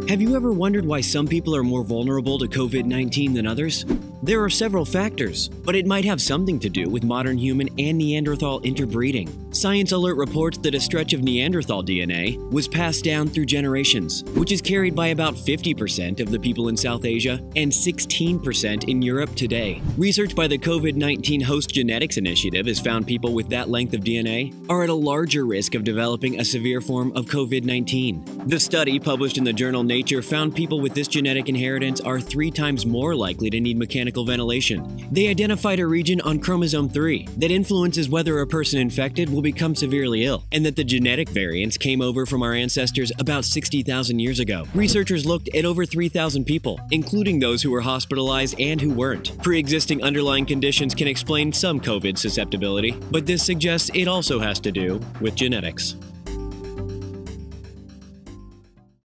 Have you ever wondered why some people are more vulnerable to COVID-19 than others? There are several factors, but it might have something to do with modern human and Neanderthal interbreeding. Science Alert reports that a stretch of Neanderthal DNA was passed down through generations, which is carried by about 50% of the people in South Asia and 16% in Europe today. Research by the COVID-19 Host Genetics Initiative has found people with that length of DNA are at a larger risk of developing a severe form of COVID-19. The study, published in the journal Nature, found people with this genetic inheritance are 3 times more likely to need mechanical ventilation. They identified a region on chromosome 3 that influences whether a person infected will become severely ill, and that the genetic variants came over from our ancestors about 60,000 years ago. Researchers looked at over 3,000 people, including those who were hospitalized and who weren't. Pre-existing underlying conditions can explain some COVID susceptibility, but this suggests it also has to do with genetics.